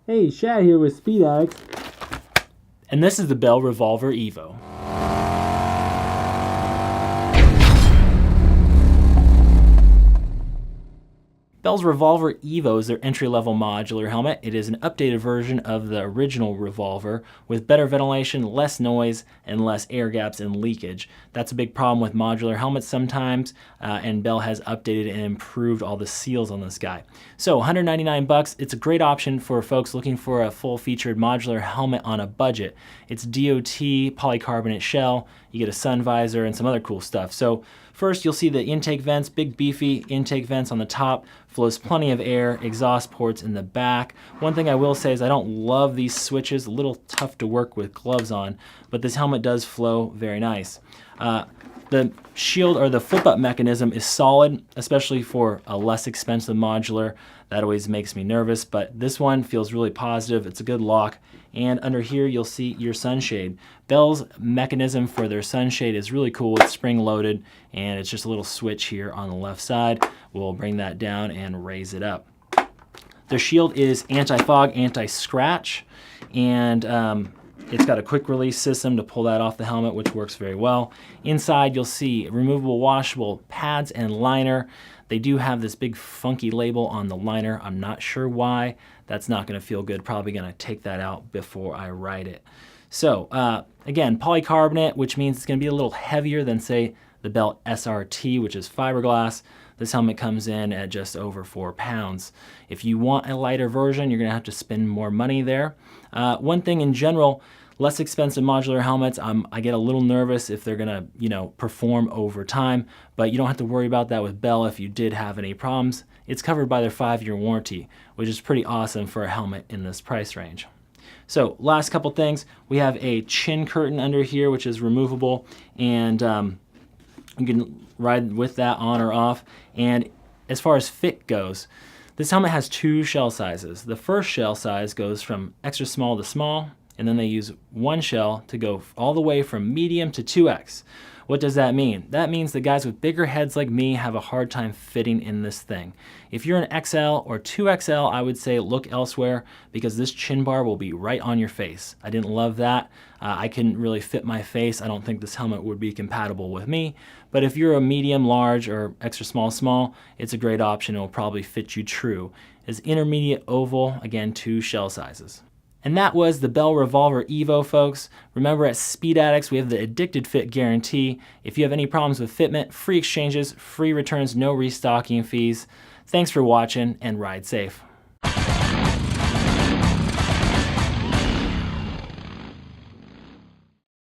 Hey, Shad here with Speed Addicts. And this is the Bell Revolver Evo. Bell's Revolver Evo is their entry-level modular helmet. It is an updated version of the original Revolver with better ventilation, less noise, and less air gaps and leakage. That's a big problem with modular helmets sometimes, and Bell has updated and improved all the seals on this guy. So $199, it's a great option for folks looking for a full-featured modular helmet on a budget. It's DOT polycarbonate shell, you get a sun visor, and some other cool stuff. So first, you'll see the intake vents, big beefy intake vents on the top, flows plenty of air, exhaust ports in the back. One thing I will say is I don't love these switches, a little tough to work with gloves on, but this helmet does flow very nice. The shield or the flip-up mechanism is solid, especially for a less expensive modular. That always makes me nervous, but this one feels really positive. It's a good lock. And under here, you'll see your sunshade. Bell's mechanism for their sunshade is really cool. It's spring-loaded, and it's just a little switch here on the left side. We'll bring that down and raise it up. Their shield is anti-fog, anti-scratch, and it's got a quick release system to pull that off the helmet, which works very well. Inside, you'll see removable washable pads and liner. They do have this big funky label on the liner. I'm not sure why. That's not going to feel good. Probably going to take that out before I ride it. So again, polycarbonate, which means it's going to be a little heavier than, say, the Bell SRT, which is fiberglass. This helmet comes in at just over 4 pounds. If you want a lighter version, you're going to have to spend more money there. One thing in general, less expensive modular helmets, I get a little nervous if they're going to, perform over time, but you don't have to worry about that with Bell if you did have any problems. It's covered by their 5-year warranty, which is pretty awesome for a helmet in this price range. So last couple things, we have a chin curtain under here, which is removable, and you can ride with that on or off. And as far as fit goes, this helmet has 2 shell sizes. The first shell size goes from extra small to small, and then they use one shell to go all the way from medium to 2X. What does that mean? That means the guys with bigger heads like me have a hard time fitting in this thing. If you're an XL or 2XL, I would say look elsewhere because this chin bar will be right on your face. I didn't love that. I couldn't really fit my face. I don't think this helmet would be compatible with me. But if you're a medium, large, or extra small, small, it's a great option. It will probably fit you true. It's intermediate oval, again, 2 shell sizes. And that was the Bell Revolver Evo, folks. Remember, at Speed Addicts, we have the Addicted Fit Guarantee. If you have any problems with fitment, free exchanges, free returns, no restocking fees. Thanks for watching, and ride safe.